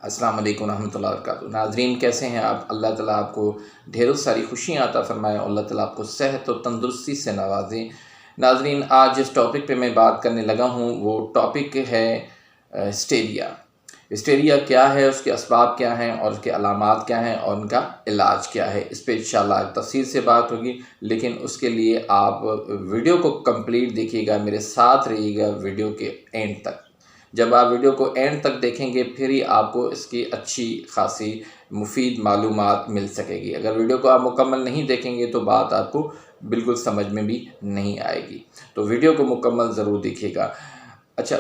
अस्सलाम वालेकुम रहमतुल्लाहि व बरकातुहू। नाज़रीन, कैसे हैं आप? अल्लाह ताला आपको ढेरों सारी खुशियाँ अता फ़रमाए और अल्लाह ताला आपको सेहत और तंदुरुस्ती से नवाज़े। नाज़रीन, आज जिस टॉपिक पे मैं बात करने लगा हूँ वो टॉपिक है हिस्टेरिया। हिस्टेरिया क्या है, उसके असबाब क्या हैं और उसके अलामात क्या हैं और उनका इलाज क्या है, इस पे इंशाअल्लाह तफ़सील से बात होगी। लेकिन उसके लिए आप वीडियो को कंप्लीट देखिएगा, मेरे साथ रहिएगा वीडियो के एंड तक। जब आप वीडियो को एंड तक देखेंगे फिर ही आपको इसकी अच्छी खासी मुफीद मालूमात मिल सकेगी। अगर वीडियो को आप मुकम्मल नहीं देखेंगे तो बात आपको बिल्कुल समझ में भी नहीं आएगी। तो वीडियो को मुकम्मल ज़रूर देखिएगा। अच्छा,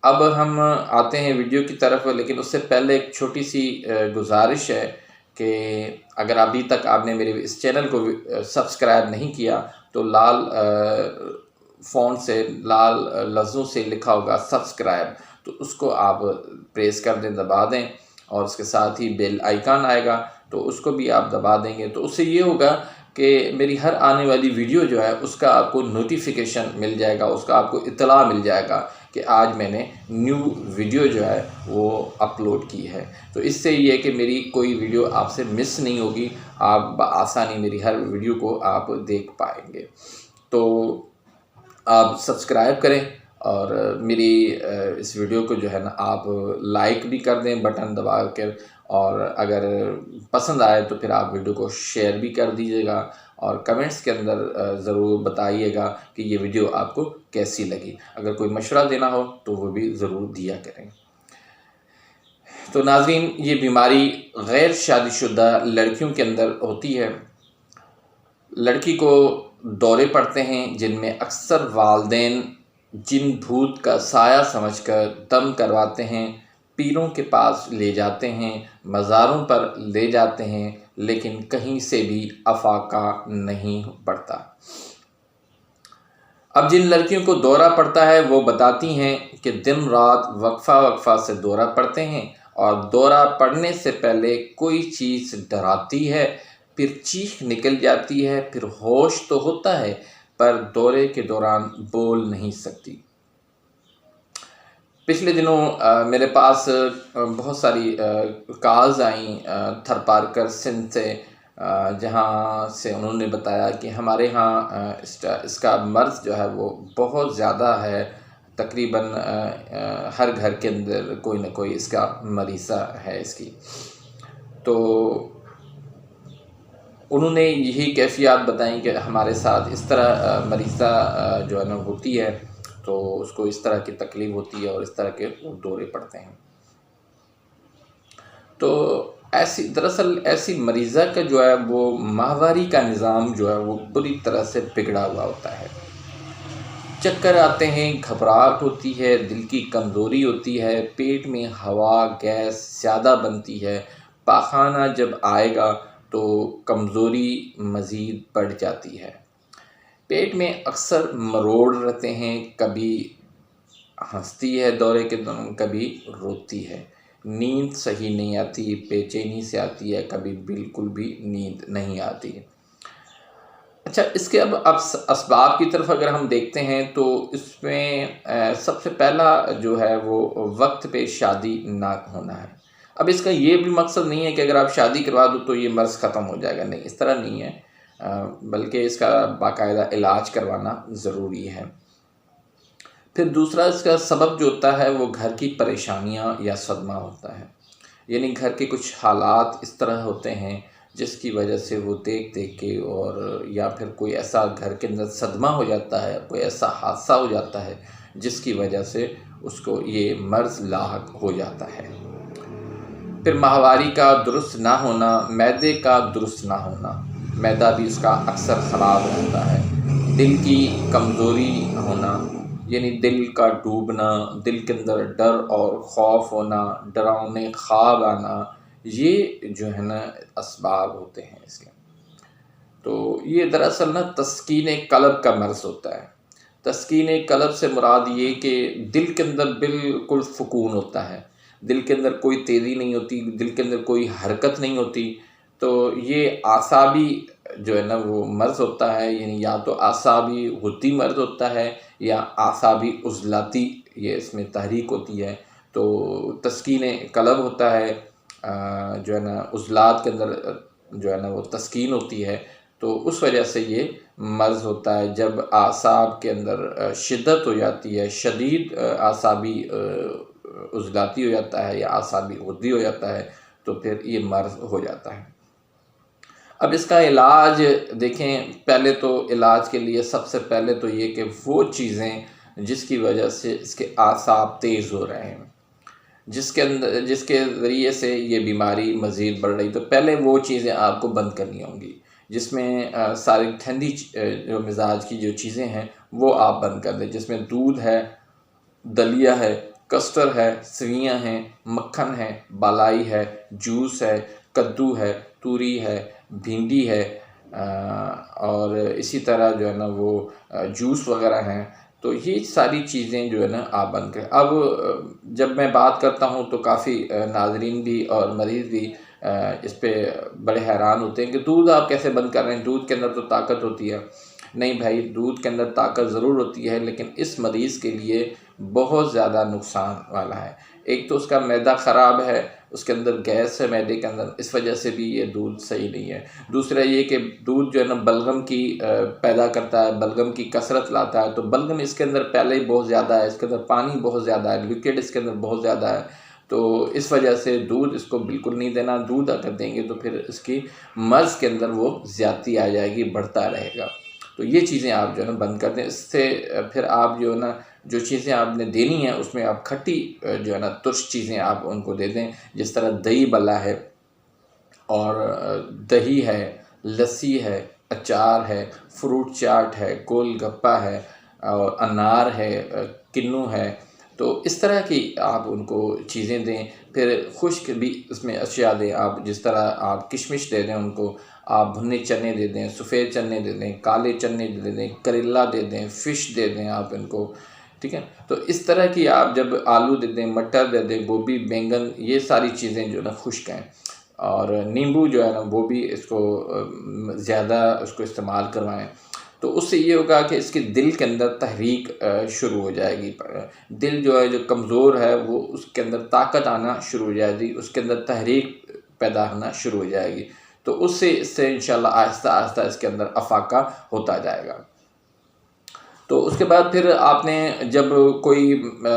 अब हम आते हैं वीडियो की तरफ, लेकिन उससे पहले एक छोटी सी गुजारिश है कि अगर अभी तक आपने मेरे इस चैनल को सब्सक्राइब नहीं किया तो लाल फ़ॉन्ट से लाल लफ्ज़ों से लिखा होगा सब्सक्राइब, तो उसको आप प्रेस कर दें, दबा दें, और उसके साथ ही बेल आइकन आएगा तो उसको भी आप दबा देंगे। तो उससे ये होगा कि मेरी हर आने वाली वीडियो जो है उसका आपको नोटिफिकेशन मिल जाएगा, उसका आपको इत्तला मिल जाएगा कि आज मैंने न्यू वीडियो जो है वो अपलोड की है। तो इससे ये है कि मेरी कोई वीडियो आपसे मिस नहीं होगी, आप बआसानी मेरी हर वीडियो को आप देख पाएंगे। तो आप सब्सक्राइब करें और मेरी इस वीडियो को जो है ना आप लाइक भी कर दें बटन दबा कर, और अगर पसंद आए तो फिर आप वीडियो को शेयर भी कर दीजिएगा और कमेंट्स के अंदर ज़रूर बताइएगा कि ये वीडियो आपको कैसी लगी। अगर कोई मशवरा देना हो तो वो भी ज़रूर दिया करें। तो नाज़रीन, ये बीमारी गैर शादीशुदा लड़कियों के अंदर होती है। लड़की को दौरे पड़ते हैं जिनमें अक्सर वालिदैन जिन भूत का साया समझकर दम करवाते हैं, पीरों के पास ले जाते हैं, मज़ारों पर ले जाते हैं, लेकिन कहीं से भी अफाका नहीं पड़ता। अब जिन लड़कियों को दौरा पड़ता है वो बताती हैं कि दिन रात वक्फा से दौरा पड़ते हैं और दौरा पड़ने से पहले कोई चीज़ डराती है, फिर चीख निकल जाती है, फिर होश तो होता है पर दौरे के दौरान बोल नहीं सकती। पिछले दिनों मेरे पास बहुत सारी कॉल्स आई थरपारकर सिंध से, जहाँ से उन्होंने बताया कि हमारे यहाँ इसका मर्ज़ जो है वो बहुत ज़्यादा है, तकरीबन हर घर के अंदर कोई ना कोई इसका मरीज़ा है इसकी। तो उन्होंने यही कैफ़ियत बताई कि हमारे साथ इस तरह मरीज़ा जो है ना होती है, तो उसको इस तरह की तकलीफ़ होती है और इस तरह के वो दौरे पड़ते हैं। तो दरअसल ऐसी मरीज़ा का जो है वो माहवारी का निज़ाम जो है वो बुरी तरह से बिगड़ा हुआ होता है। चक्कर आते हैं, घबराहट होती है, दिल की कमज़ोरी होती है, पेट में हवा गैस ज़्यादा बनती है, पाखाना जब आएगा तो कमज़ोरी मज़ीद बढ़ जाती है। पेट में अक्सर मरोड़ रहते हैं, कभी हंसती है दौरे के दौरान, कभी रोती है, नींद सही नहीं आती, बेचैनी से आती है, कभी बिल्कुल भी नींद नहीं आती। अच्छा, इसके अब असबाब की तरफ अगर हम देखते हैं तो इसमें सबसे पहला जो है वो वक्त पे शादी ना होना है। अब इसका ये भी मकसद नहीं है कि अगर आप शादी करवा दो तो ये मर्ज़ ख़त्म हो जाएगा, नहीं, इस तरह नहीं है, बल्कि इसका बाकायदा इलाज करवाना ज़रूरी है। फिर दूसरा इसका सबब जो होता है वो घर की परेशानियां या सदमा होता है, यानी घर के कुछ हालात इस तरह होते हैं जिसकी वजह से वो देख के, और या फिर कोई ऐसा घर के अंदर सदमा हो जाता है, कोई ऐसा हादसा हो जाता है जिसकी वजह से उसको ये मर्ज़ लाहक हो जाता है। फिर माहवारी का दुरुस्त ना होना, मैदे का दुरुस्त ना होना, मैदा भी उसका अक्सर ख़राब होता है। दिल की कमज़ोरी होना, यानी दिल का डूबना, दिल के अंदर डर और ख़ौफ होना, डरावने ख्वाब आना, ये जो है ना असबाब होते हैं इसके। तो ये दरअसल ना तस्कीन क़ल्ब का मर्ज़ होता है। तस्कीन क़ल्ब से मुराद ये कि दिल के अंदर बिल्कुल सुकून होता है, दिल के अंदर कोई तेज़ी नहीं होती, दिल के अंदर कोई हरकत नहीं होती। तो ये आसाबी जो है ना वो मर्ज़ होता है, यानी या तो आसाबी हुती मर्ज़ होता है या आसाबी उज़लाती, ये इसमें तहरीक होती है। तो तस्कीन क़ल्ब होता है जो है ना उज़लात के अंदर जो है ना वो तस्कीन होती है, तो उस वजह से ये मर्ज़ होता है। जब आसाब के अंदर शिद्दत हो जाती है, शदीद आसाबी उज़लाती हो जाता है या आसाबी गुद्दी हो जाता है, तो फिर ये मर्ज़ हो जाता है। अब इसका इलाज देखें, पहले तो इलाज के लिए सबसे पहले तो ये कि वो चीज़ें जिसकी वजह से इसके आसाब तेज़ हो रहे हैं, जिसके ज़रिए से ये बीमारी मज़ीद बढ़ रही, तो पहले वो चीज़ें आपको बंद करनी होंगी, जिसमें सारी ठंडी जो मिजाज की जो चीज़ें हैं वो आप बंद कर दें, जिसमें दूध है, दलिया है, कस्टर्ड है, सेवियाँ हैं, मक्खन है, बालाई है, जूस है, कद्दू है, तूरी है, भिंडी है, और इसी तरह जो है ना वो जूस वग़ैरह हैं। तो ये सारी चीज़ें जो है ना आप बंद करें। अब जब मैं बात करता हूँ तो काफ़ी नाज़रीन भी और मरीज़ भी इस पे बड़े हैरान होते हैं कि दूध आप कैसे बंद कर रहे हैं, दूध के अंदर तो ताकत होती है। नहीं भाई, दूध के अंदर ताकत ज़रूर होती है, लेकिन इस मरीज़ के लिए बहुत ज़्यादा नुकसान वाला है। एक तो उसका मैदा ख़राब है, उसके अंदर गैस है मैदे के अंदर, इस वजह से भी ये दूध सही नहीं है। दूसरा ये कि दूध जो है ना बलगम की पैदा करता है, बलगम की कसरत लाता है, तो बलगम इसके अंदर पहले ही बहुत ज़्यादा है, इसके अंदर पानी बहुत ज़्यादा है, लिक्विड इसके अंदर बहुत ज़्यादा है, तो इस वजह से दूध इसको बिल्कुल नहीं देना। दूध अगर देंगे तो फिर इसकी मर्ज़ के अंदर वो ज़्यादती आ जाएगी, बढ़ता रहेगा। तो ये चीज़ें आप जो है ना बंद कर दें। इससे फिर आप जो है ना जो चीज़ें आपने देनी है उसमें आप खट्टी जो है ना तुर्श चीज़ें आप उनको दे दें, जिस तरह दही बल्ला है और दही है, लस्सी है, अचार है, फ्रूट चाट है, गोलगप्पा है और अनार है, किन्नू है। तो इस तरह की आप उनको चीज़ें दें। फिर खुश्क भी इसमें अशिया दें आप, जिस तरह आप किशमिश दे दें उनको, आप भुने चने दे दें, सफ़ेद चने दे दें, काले चने दे दें, करेला दे दें, फ़िश दे दें आप इनको, ठीक है। तो इस तरह की आप जब आलू दे दें, मटर दे दें, गोभी, बैंगन, ये सारी चीज़ें जो है ना खुश्क हैं। और नींबू जो है ना वो भी इसको ज़्यादा उसको इस्तेमाल करवाएं, तो उससे ये होगा कि इसके दिल के अंदर तहरीक शुरू हो जाएगी। दिल जो है जो कमज़ोर है वो उसके अंदर ताकत आना शुरू हो जाएगी, उसके अंदर तहरीक पैदा होना शुरू हो जाएगी। तो इससे इंशाल्लाह आहिस्ता आहिस्ता इसके अंदर अफाका होता जाएगा। तो उसके बाद फिर आपने जब कोई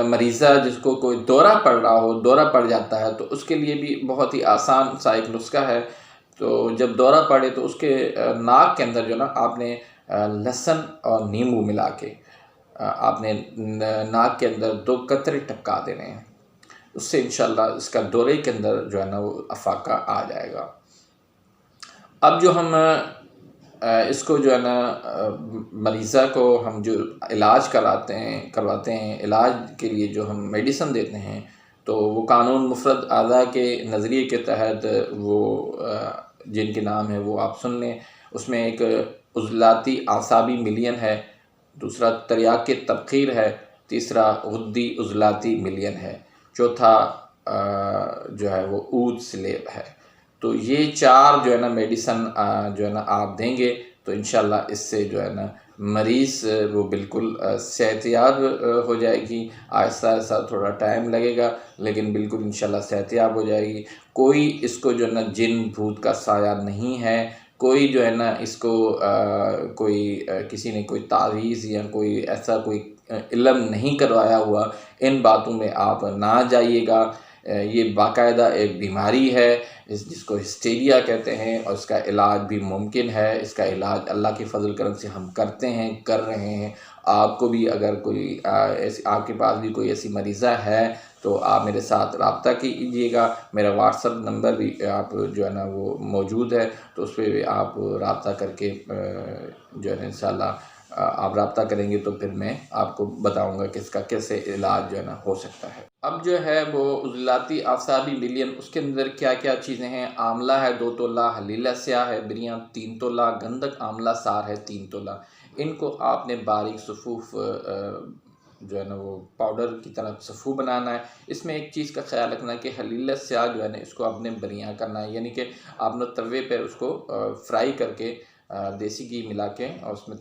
मरीज़ा जिसको कोई दौरा पड़ रहा हो, दौरा पड़ जाता है, तो उसके लिए भी बहुत ही आसान सा एक नुस्खा है। तो जब दौरा पड़े तो उसके नाक के अंदर जो ना आपने लहसुन और नींबू मिला के आपने नाक के अंदर 2 कतरे टपका देने हैं। उससे इंशाल्लाह इसका दौरे के अंदर जो है ना वो अफाका आ जाएगा। अब जो हम इसको जो है ना मरीज़ा को हम जो इलाज करवाते हैं, इलाज के लिए जो हम मेडिसिन देते हैं, तो वो कानून मुफ़रद आज़ा के नज़रिए के तहत वो जिनके नाम है वो आप सुन लें। उसमें एक उज़लाती आसाबी मिलियन है, दूसरा तरियाक़ तबख़ीर है, तीसरा गुद्दी उज़लाती मिलियन है, चौथा जो है वो ऊद स्लेब है। तो ये 4 जो है ना मेडिसन जो है ना आप देंगे तो इंशाल्लाह इससे जो है ना मरीज़ वो बिल्कुल सेहतयाब हो जाएगी। आहिस्ता-आहिस्ता थोड़ा टाइम लगेगा, लेकिन बिल्कुल इंशाल्लाह सेहतयाब हो जाएगी। कोई इसको जो है ना जिन भूत का साया नहीं है, कोई जो है ना इसको किसी ने कोई तावीज़ या कोई ऐसा कोई इल्म नहीं करवाया हुआ, इन बातों में आप ना जाइएगा। ये बाकायदा एक बीमारी है जिसको हिस्टीरिया कहते हैं, और इसका इलाज भी मुमकिन है। इसका इलाज अल्लाह के फ़ज़ल करम से हम करते हैं, कर रहे हैं। आपको भी अगर कोई ऐसी आपके पास भी कोई ऐसी मरीज़ा है तो आप मेरे साथ रब्ता कीजिएगा। मेरा व्हाट्सअप नंबर भी आप जो है ना वो मौजूद है, तो उस पर भी आप रब्ता करके जो है ना इंशाल्लाह आप रब्ता करेंगे तो फिर मैं आपको बताऊंगा कि इसका कैसे इलाज जो है ना हो सकता है। अब जो है वो उज़लाती आसाबी मिलियन, उसके अंदर क्या क्या चीज़ें हैं। आंवला है 2 तोला, हलीला स्याह है बिरियाँ 3 तोला, गंधक आंवला सार है 3 तोला। इनको आपने बारीक सफ़ूफ़ जो है ना वो पाउडर की तरह सफ़ू बनाना है। इसमें एक चीज़ का ख्याल रखना है कि हलीला स्याह जो है ना इसको आपने बरियाँ करना है, यानी कि आपने तवे पे उसको फ्राई करके देसी घी मिला के और उसमें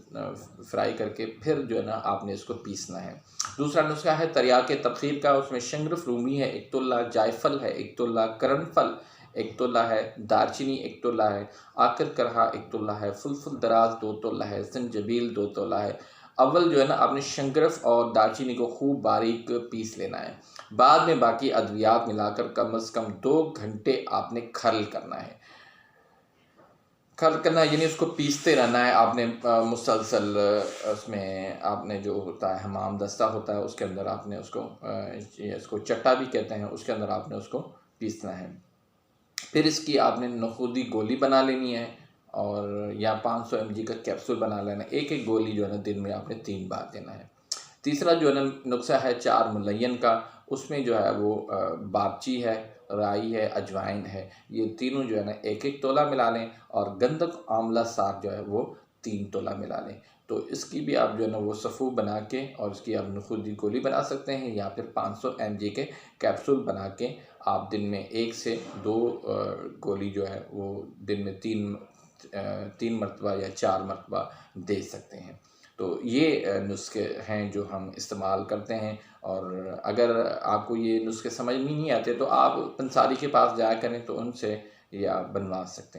फ्राई करके फिर जो है ना आपने इसको पीसना है। दूसरा नुस्खा है तरियाके तबखीर का, उसमें शंग्रफ रूमी है 1 तोला, जायफल है 1 तोला, करनफल 1 तोला है, दालचीनी 1 तोला है, आकर करहा 1 तोला है, फुलफुल दराज 2 तोला है, संजबील 2 तोला है। अव्वल जो है ना आपने शंग्रफ और दालचीनी को खूब बारीक पीस लेना है। बाद में बाकी अद्वियात मिलाकर कम से कम 2 घंटे आपने खर्ल करना है। खर्ल करना यानी उसको पीसते रहना है आपने मुसलसल। उसमें आपने जो होता है हमाम दस्ता होता है उसके अंदर आपने उसको इसको चट्टा भी कहते हैं, उसके अंदर आपने उसको पीसना है। फिर इसकी आपने नखूदी गोली बना लेनी है और या 500 mg का कैप्सूल बना लेना है। एक एक गोली जो है ना दिन में आपने 3 बार देना है। तीसरा जो है ना नुस्खा है 4 मुलय्यन का, उसमें जो है वो बागची है, राई है, अजवाइन है, ये तीनों जो है ना 1-1 तोला मिला लें और गंधक आंवला साग जो है वो 3 तोला मिला लें। तो इसकी भी आप जो है ना वो सफ़ू बना के और इसकी आप नखूदी गोली बना सकते हैं या फिर 500 mg के कैप्सूल बना के आप दिन में 1 से 2 गोली जो है वो दिन में 3 मरतबा या 4 मरतबा दे सकते हैं। तो ये नुस्खे हैं जो हम इस्तेमाल करते हैं। और अगर आपको ये नुस्खे समझ में नहीं आते तो आप पंसारी के पास जाया करें तो उनसे या बनवा सकते हैं।